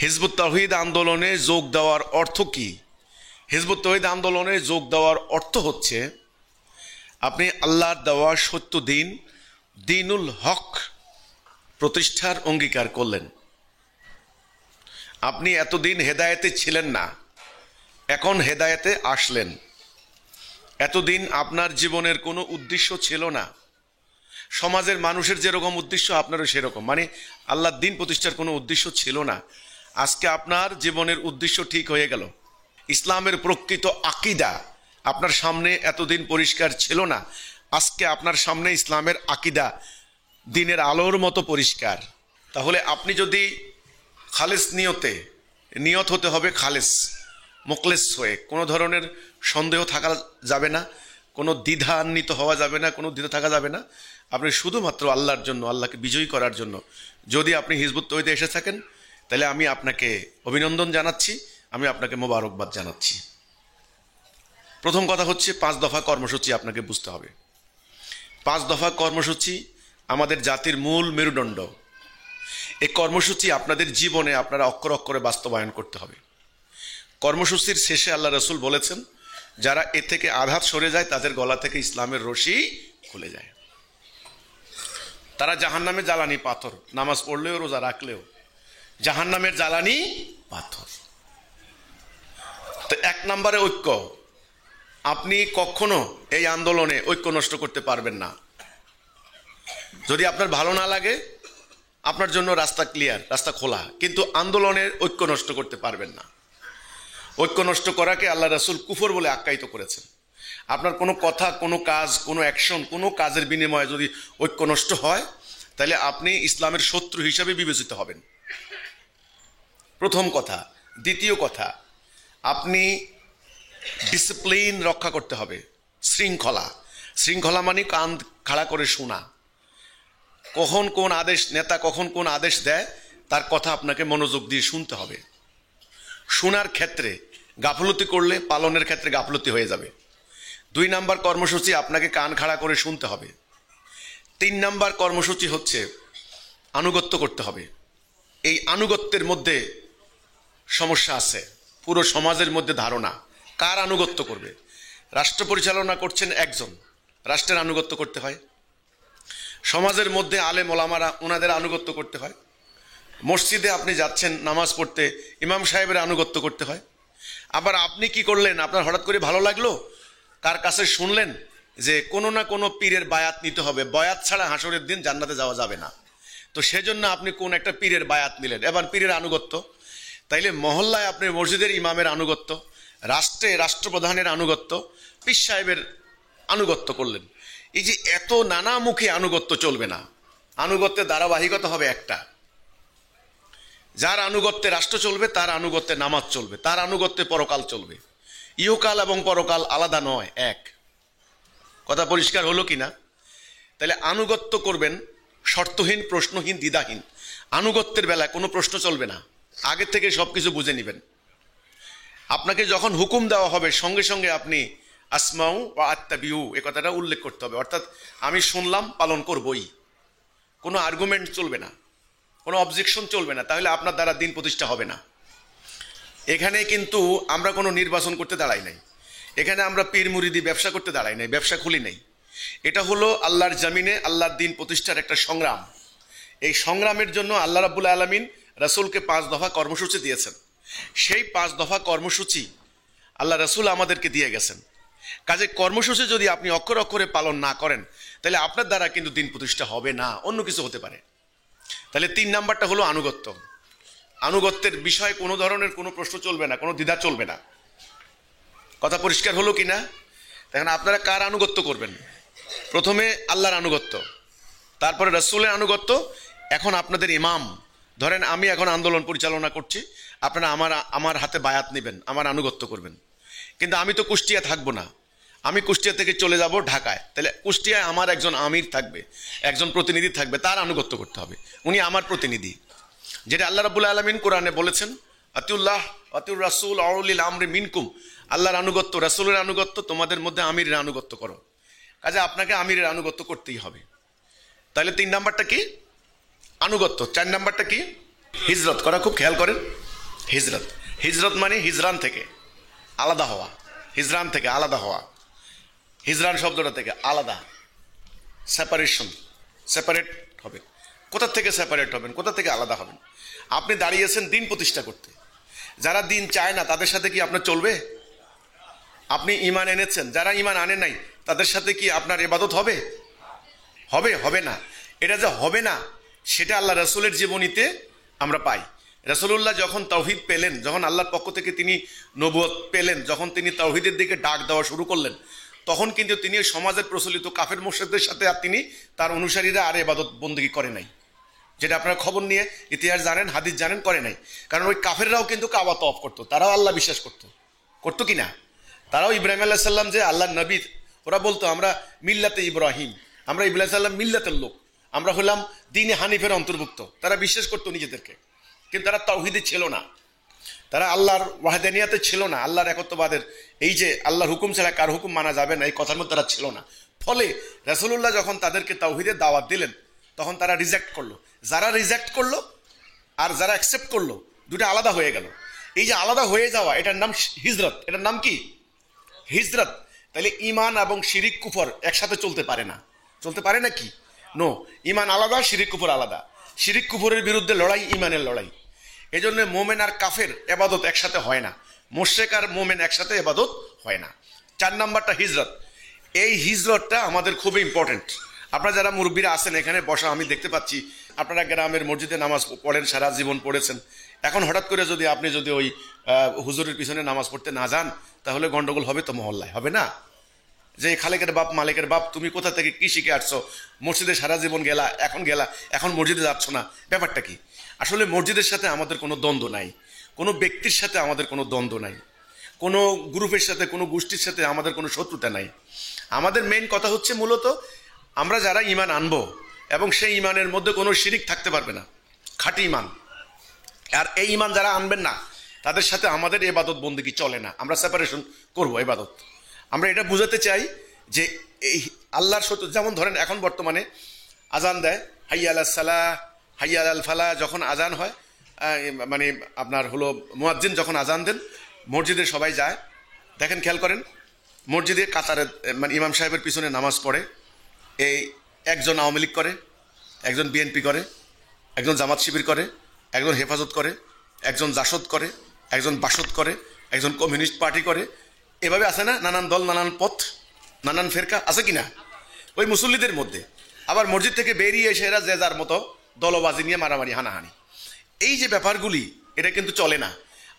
Hizb ut তাওহীদ আন্দোলনে যোগ দেওয়ার অর্থ কি? হিজবুত তাওহীদ আন্দোলনে যোগ দেওয়ার অর্থ হচ্ছে আপনি আল্লাহর দেওয়া সত্য দিন, দ্বীনুল হক প্রতিষ্ঠার অঙ্গীকার করলেন। আপনি এতদিন হেদায়েতে ছিলেন না, এখন হেদায়েতে আসলেন। এতদিন আপনার জীবনের কোনো উদ্দেশ্য ছিল না, সমাজের মানুষের যেরকম উদ্দেশ্য আপনারও সেরকম, মানে আল্লাহর দ্বীন প্রতিষ্ঠার কোনো উদ্দেশ্য ছিল না। আজকে আপনার জীবনের উদ্দেশ্য ঠিক হয়ে গেল। ইসলামের প্রকৃত আকীদা আপনার সামনে এতদিন পরিষ্কার ছিল না, আজকে আপনার সামনে ইসলামের আকীদা দিনের আলোর মতো পরিষ্কার। তাহলে আপনি যদি খালেস নিয়ত হতে হবে, খালেস মুখলেস হয়ে, কোনো ধরনের সন্দেহ থাকা যাবে না, কোনো দ্বিধান্বিত হওয়া যাবে না, কোনো দ্বিধা থাকা যাবে না। আপনি শুধুমাত্র আল্লাহর জন্য, আল্লাহকে বিজয়ী করার জন্য যদি আপনি হিজবুত তাওহীদে এসে থাকেন, তাহলে আমি আপনাকে অভিনন্দন জানাচ্ছি, আমি আপনাকে মোবারকবাদ জানাচ্ছি। প্রথম কথা হচ্ছে 5 দফা কর্মসূচি আপনাকে বুঝতে হবে। 5 দফা কর্মসূচি আমাদের জাতির মূল মেরুদণ্ড। এই কর্মসূচি আপনাদের জীবনে আপনারা অক্ষরে অক্ষরে বাস্তবায়ন করতে হবে। কর্মসূচির শেষে আল্লাহ রসুল বলেছেন, যারা এ থেকে আঘাত সরে যায় তাদের গলা থেকে ইসলামের রশি খুলে যায়। তারা জাহান্নামে জ্বালানি পাথর, নামাজ পড়লেও রোজা রাখলেও জাহান্নামের জ্বালানি পাথর। তো 1 নম্বরে ঐক্য। আপনি কখনো এই আন্দোলনে ঐক্য নষ্ট করতে পারবেন না। যদি আপনার ভালো না লাগে, আপনার জন্য রাস্তা ক্লিয়ার, রাস্তা খোলা, কিন্তু আন্দোলনের ঐক্য নষ্ট করতে পারবেন না। ঐক্য নষ্ট করাকে আল্লাহ রাসূল কুফর বলে আখ্যায়িত করেছেন। আপনার কোনো কথা, কোনো কাজ, কোনো অ্যাকশন, কোনো কাজের বিনিময়ে যদি ঐক্য নষ্ট হয়, তাহলে আপনি ইসলামের শত্রু হিসাবে বিবেচিত হবেন। প্রথম কথা। দ্বিতীয় কথা, আপনি ডিসিপ্লিন রক্ষা করতে হবে, শৃঙ্খলা মানে কান খাড়া করে শোনা। কখন কোন আদেশ, নেতা কখন কোন আদেশ দেয় তার কথা আপনাকে মনোযোগ দিয়ে শুনতে হবে। শোনার ক্ষেত্রে গাফলতি করলে পালনের ক্ষেত্রে গাফলতি হয়ে যাবে। 2 নাম্বার কর্মসূচি, আপনাকে কান খাড়া করে শুনতে হবে। 3 নাম্বার কর্মসূচি হচ্ছে আনুগত্য করতে হবে। এই আনুগত্যের মধ্যে সমস্যা আছে, পুরো সমাজের মধ্যে ধারণা কার আনুগত্য করবে। রাষ্ট্র পরিচালনা করছেন একজন, রাষ্ট্রের আনুগত্য করতে হয়। সমাজের মধ্যে আলেম ওলামারা, ওনাদের আনুগত্য করতে হয়। মসজিদে আপনি যাচ্ছেন নামাজ পড়তে, ইমাম সাহেবের আনুগত্য করতে হয়। আবার আপনি কি করলেন, আপনার হঠাৎ করে ভালো লাগলো, কার কাছে শুনলেন যে কোনো না কোনো পীরের বায়াত নিতে হবে, বায়াত ছাড়া হাসরের দিন জান্নাতে যাওয়া যাবে না, তো সেজন্য আপনি কোন একটা পীরের বায়াত নিলেন, এবার পীরের আনুগত্য। তাইলে মহল্লায় আপনি মসজিদের ইমামের আনুগত্য, রাষ্ট্রে রাষ্ট্রপ্রধানের আনুগত্য, পীর সাহেবের আনুগত্য করলেন। এই যে এত নানামুখী আনুগত্য চলবে না। আনুগত্যের ধারাবাহিকতা হবে একটা। যার আনুগত্যে রাষ্ট্র চলবে, তার আনুগত্যে নামাজ চলবে, তার আনুগত্যে পরকাল চলবে। ইহকাল এবং পরকাল আলাদা নয়, এক। কথা পরিষ্কার হলো কিনা? তাহলে আনুগত্য করবেন শর্তহীন, প্রশ্নহীন, দ্বিধাহীন। আনুগত্যের বেলায় কোনো প্রশ্ন চলবে না, আগে থেকে সবকিছু বুঝে নেবেন। আপনাকে যখন হুকুম দেওয়া হবে, সঙ্গে সঙ্গে আপনি আসমাউ বা আত্তাবিউ এ কথাটা উল্লেখ করতে হবে, অর্থাৎ আমি শুনলাম, পালন করবই। কোনো আর্গুমেন্ট চলবে না, কোনো অবজেকশন চলবে না, তাহলে আপনার দ্বারা দিন প্রতিষ্ঠা হবে না। এখানে কিন্তু আমরা কোনো নির্বাচন করতে দাঁড়াই নাই, এখানে আমরা পীর মুরিদি ব্যবসা করতে দাঁড়াই নাই, ব্যবসা খুলি নাই। এটা হলো আল্লাহর জমিনে আল্লাহর দিন প্রতিষ্ঠার একটা সংগ্রাম। এই সংগ্রামের জন্য আল্লাহ রাব্বুল আলামিন রাসূলকে 5 দফা কর্মসূচি দিয়েছেন। সেই 5 দফা কর্মসূচি আল্লাহ রাসূল আমাদেরকে দিয়ে গেছেন। কাজে কর্মসূচি যদি আপনি অক্ষরে অক্ষরে পালন না করেন, তাহলে আপনার দ্বারা কিন্তু দিন প্রতিষ্ঠা হবে না, অন্য কিছু হতে পারে। তাহলে 3 নাম্বারটা হলো আনুগত্য। আনুগত্যের বিষয়ে কোনো ধরনের কোনো প্রশ্ন চলবে না, কোনো দ্বিধা চলবে না। কথা পরিষ্কার হলো কিনা? দেখেন, আপনারা কার আনুগত্য করবেন? প্রথমে আল্লাহর আনুগত্য, তারপরে রাসূলের আনুগত্য। এখন আপনাদের ইমাম, ধরেন আমি এখন আন্দোলন পরিচালনা করছি, আপনারা আমার হাতে বায়াত নেবেন, আমার আনুগত্য করবেন। কিন্তু আমি তো কুষ্টিয়া থাকবো না, আমি কুষ্টিয়া থেকে চলে যাব ঢাকায়, তাহলে কুষ্টিয়ায় আমার একজন আমির থাকবে, একজন প্রতিনিধি থাকবে, তার আনুগত্য করতে হবে, উনি আমার প্রতিনিধি। যেটা আল্লাহ রাব্বুল আলামিন কোরআনে বলেছেন, আতিউল্লাহ আতিউর রাসূল আউলিল আমরি মিনকুম। আল্লাহর আনুগত্য, রাসূলের আনুগত্য, তোমাদের মধ্যে আমিরের আনুগত্য করো। কাজে আপনাকে আমিরের আনুগত্য করতেই হবে। তাহলে 3 নাম্বারটা কি? আনুগত্য। 4 নাম্বারটা কি? হিজরত করা। খুব খেয়াল করেন, হিজরত, হিজরত মানে হিজরান থেকে আলাদা হওয়া, হিজরান থেকে আলাদা হওয়া, হিজরান শব্দটা থেকে আলাদা, সেপারেশন, সেপারেট হবেন। কোথা থেকে সেপারেট হবেন, কোথা থেকে আলাদা হবেন? আপনি দাঁড়িয়েছেন দিন প্রতিষ্ঠা করতে, যারা দিন চায় না তাদের সাথে কি আপনার চলবে? আপনি ইমান এনেছেন, যারা ইমান আনে নাই তাদের সাথে কি আপনার ইবাদত হবে? হবে? হবে না। এটা যে হবে না সেটা আল্লাহ রাসূলের জীবনীতে আমরা পাই। রাসূলুল্লাহ যখন তাওহীদ পেলেন, যখন আল্লাহর পক্ষ থেকে তিনি নবুয়ত পেলেন, যখন তিনি তাওহীদের দিকে ডাক দেওয়া শুরু করলেন, তখন কিন্তু তিনি সমাজের প্রচলিত কাফের মুশরিকদের সাথে আর তিনি তার অনুসারীরা আর ইবাদত বন্দেগী করে নাই। যেটা আপনারা খবর নিয়ে ইতিহাস জানেন, হাদিস জানেন, করে নাই। কারণ ওই কাফেররাও কিন্তু কাবা তওয়াফ করতো, তারাও আল্লাহ বিশ্বাস করতো, করতো কিনা? তারাও ইব্রাহিম আলাইহিস সালাম যে আল্লাহর নবী, ওরা বলতো আমরা মিল্লাতে ইব্রাহিম, আমরা ইব্রাহিম সাল্লাম মিল্লাতের লোক, আমরা হলাম দ্বীনে হানিফের অন্তর্ভুক্ত। তারা বিশ্বাস করতো নিজেদেরকে, কিন্তু তারা তাওহীদে ছিল না, তারা আল্লাহর ওয়াহদানিয়াতে ছিল না, আল্লাহর একত্ববাদের এই যে আল্লাহর হুকুম ছাড়া কার হুকুম মানা যাবে না এই কথার মধ্যে তারা ছিল না। ফলে রাসূলুল্লাহ যখন তাদেরকে তাওহীদের দাওয়াত দিলেন তখন তারা রিজেক্ট করলো। যারা রিজেক্ট করলো আর যারা অ্যাকসেপ্ট করলো, দুটো আলাদা হয়ে গেল। এই যে আলাদা হয়ে যাওয়া, এটার নাম হিজরত। এটার নাম কি? হিজরত। তাহলে ইমান এবং শিরিক কুফর একসাথে চলতে পারে না। চলতে পারে না কি? নো। ইমান আলাদা, শিরিক কুফর আলাদা। শিরিক কুফরের বিরুদ্ধে লড়াই ইমানের লড়াই। এই জন্য মোমেন আর কাফের এবাদত একসাথে হয় না, মুশরিক আর মোমেন একসাথে এবাদত হয় না। 4 নাম্বারটা হিজরত। এই হিজরতটা আমাদের খুবই ইম্পর্টেন্ট। আপনারা যারা মুরব্বীরা আছেন এখানে বসা, আমি দেখতে পাচ্ছি আপনারা গ্রামের মসজিদে নামাজ পড়েন, সারা জীবন পড়েছেন। এখন হঠাৎ করে যদি আপনি যদি ওই হুজুরের পিছনে নামাজ পড়তে না যান, তাহলে গন্ডগোল হবে তো মহল্লায়, হবে না? যে খালেকের বাপ মালিকের বাপ, তুমি কোথা থেকে কি শিখে আসছো? মসজিদে সারা জীবন গেলা, এখন মসজিদে যাচ্ছ না, ব্যাপারটা কি? আসলে মসজিদের সাথে আমাদের কোনো দ্বন্দ্ব নাই, কোনো ব্যক্তির সাথে আমাদের কোনো দ্বন্দ্ব নাই, কোনো গ্রুপের সাথে, কোনো গোষ্ঠীর সাথে আমাদের কোনো শত্রুতা নাই। আমাদের মেইন কথা হচ্ছে মূলত আমরা যারা ইমান আনবো এবং সেই ইমানের মধ্যে কোনো শিরিক থাকতে পারবে না, খাঁটি ইমান। আর এই ইমান যারা আনবেন না তাদের সাথে আমাদের ইবাদত বন্দেগী চলে না, আমরা সেপারেশন করবো ইবাদত। আমরা এটা বুঝাতে চাই যে এই আল্লাহর সত্য, যেমন ধরেন এখন বর্তমানে আজান দেয়, হাইয়া আলাস সালাহ, হাইয়া আল ফালাহ, যখন আজান হয় মানে আপনার হলো মুয়াজ্জিন যখন আজান দেন, মসজিদে সবাই যায়। দেখেন, খেয়াল করেন, মসজিদে কাতারে মানে ইমাম সাহেবের পিছনে নামাজ পড়ে এই একজন আওয়ামী লীগ করে, একজন বিএনপি করে, একজন জামাত শিবির করে, একজন হেফাজত করে, একজন জাসদ করে, একজন বাসদ করে, একজন কমিউনিস্ট পার্টি করে। এভাবে আছে না? নানান দল, নানান পথ, নানান ফেরকা আছে কিনা ওই মুসল্লিদের মধ্যে? আবার মসজিদ থেকে বেরিয়ে এসে এরা যে যার মতো দলবাজি নিয়ে মারামারি, হানাহানি, এই যে ব্যাপারগুলি, এটা কিন্তু চলে না।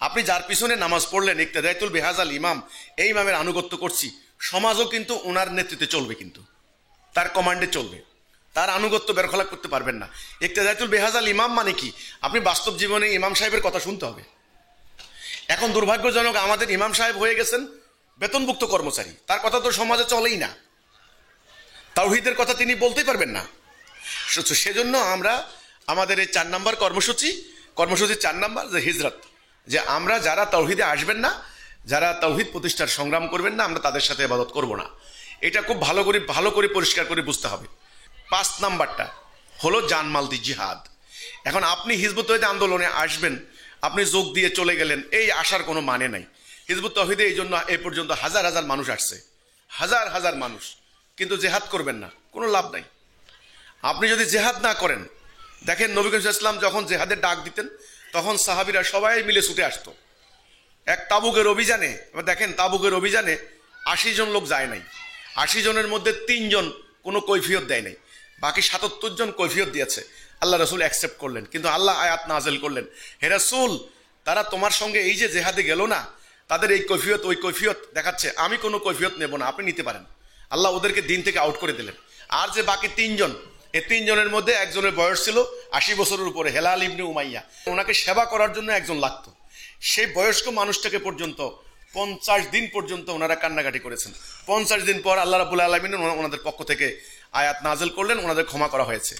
আপনি যার পিছনে নামাজ পড়লেন, ইক্তেদাতুল বিহাজাল ইমাম, এই ইমামের আনুগত্য করছি, সমাজও কিন্তু ওনার নেতৃত্বে চলবে, কিন্তু তার কমান্ডে চলবে, তার আনুগত্য বেরখলা করতে পারবেন না। ইক্তেদাতুল বিহাজাল ইমাম মানে কি? আপনি বাস্তব জীবনে ইমাম সাহেবের কথা শুনতে হবে। এখন দুর্ভাগ্যজনক, আমাদের ইমাম সাহেব হয়ে গেছেন বেতনভুক্ত কর্মচারী, তার কথা তো সমাজে চলেই না, তাওহীদের কথা তিনি বলতেই পারবেন না। সেজন্য আমরা আমাদের এই 4 নাম্বার কর্মসূচির 4 নাম্বার যে হিজরত, যে আমরা যারা তাওহীদে আসবেন না, যারা তাওহীদ প্রতিষ্ঠার সংগ্রাম করবেন না, আমরা তাদের সাথে ইবাদত করব না। এটা খুব ভালো করে পরিষ্কার করে বুঝতে হবে। 5 নাম্বারটা হলো জানমাল দি জিহাদ। এখন আপনি হিজবুত তাওহীদ আন্দোলনে আসবেন, আপনি যোগ দিয়ে চলে গেলেন, এই আসার কোনো মানে নাই। হিজবুত তাওহীদে এই জন্য এ পর্যন্ত হাজার হাজার মানুষ আসছে, হাজার হাজার মানুষ, কিন্তু জেহাদ করবেন না, কোনো লাভ নাই। আপনি যদি জেহাদ না করেন, দেখেন নবী করিম সাল্লাল্লাহু আলাইহি ওয়াসাল্লাম যখন জেহাদের ডাক দিতেন তখন সাহাবীরা সবাই মিলে ছুটে আসতো। এক তাবুকের অভিযানে, দেখেন তাবুকের অভিযানে 80 জন লোক যায় নাই, 80 জনের মধ্যে 3 জন কোনো কৈফিয়ত দেয় নাই, বাকি 77 জন কৈফিয়ত দিয়েছে। আল্লাহ রাসূল অ্যাকসেপ্ট করলেন, কিন্তু আল্লাহ আয়াত নাযিল করলেন, হে রাসূল, তারা তোমার সঙ্গে এই যে জেহাদে গেল না, তাদের এই কৈফিয়ত ওই কৈফিয়ত দেখাচ্ছে, আমি কোনো কৈফিয়ত নেব না, আপনি নিতে পারেন। আল্লাহ ওদেরকে দিন থেকে আউট করে দিলেন। আর যে বাকি 3 জন, এই 3 জনের মধ্যে একজনের বয়স ছিল 80 বছরের উপরে, হেলাল ইবনে উমাইয়া, ওনাকে সেবা করার জন্য একজন লাগতো। সেই বয়স্ক মানুষটাকে পর্যন্ত 50 দিন পর্যন্ত ওনারা কান্নাকাটি করেছেন। 50 দিন পর আল্লাহ রাব্বুল আলামিন ওনাদের পক্ষ থেকে আয়াত নাযিল করলেন, ওনাদের ক্ষমা করা হয়েছে।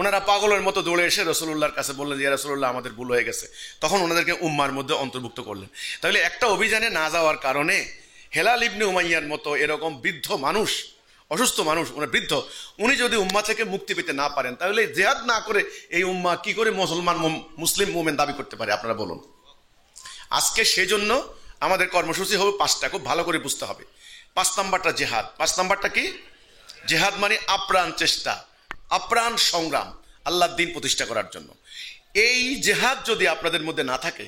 ওনারা পাগলের মতো দৌড়ে এসে রাসূলুল্লাহর কাছে বললেন, ইয়া রাসূলুল্লাহ, আমাদের ভুল হয়ে গেছে। তখন ওনাদেরকে উম্মার মধ্যে অন্তর্ভুক্ত করলেন। তাহলে একটা অভিযানে না যাওয়ার কারণে হেলাল ইবনে উমাইয়ার মতো এরকম বৃদ্ধ মানুষ, অসুস্থ মানুষ, ওনার বৃদ্ধ, উনি যদি উম্মা থেকে মুক্তি পেতে না পারেন, তাহলে জেহাদ না করে এই উম্মা কি করে মুসলিম মুমিন দাবি করতে পারে? আপনারা বলুন। আজকে সেজন্য আমাদের কর্মসূচি হবে 5টা, খুব ভালো করে বুঝতে হবে। 5 নাম্বারটা জেহাদ। 5 নাম্বারটা কি? জেহাদ মানে আপ্রাণ চেষ্টা, আপ্রাণ সংগ্রাম আল্লাহর দ্বীন প্রতিষ্ঠা করার জন্য। এই জেহাদ যদি আপনাদের মধ্যে না থাকে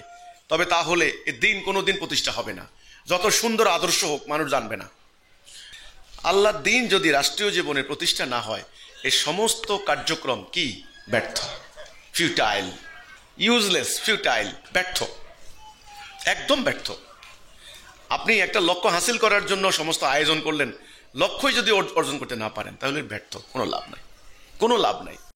তবে তাহলে এই দ্বীন কোনো দিন প্রতিষ্ঠা হবে না। যত সুন্দর আদর্শ হোক মানুষ জানবে না। আল্লাহর দ্বীন যদি রাষ্ট্রীয় জীবনে প্রতিষ্ঠা না হয় এই সমস্ত কার্যক্রম কি? ব্যর্থ, ফিউটাইল, ইউজলেস, ফিউটাইল, ব্যর্থ, একদম ব্যর্থ। আপনি একটা লক্ষ্য হাসিল করার জন্য সমস্ত আয়োজন করলেন, লক্ষ্যই যদি অর্জন করতে না পারেন তাহলে ব্যর্থ, কোনো লাভ নাই, কোনো লাভ নাই।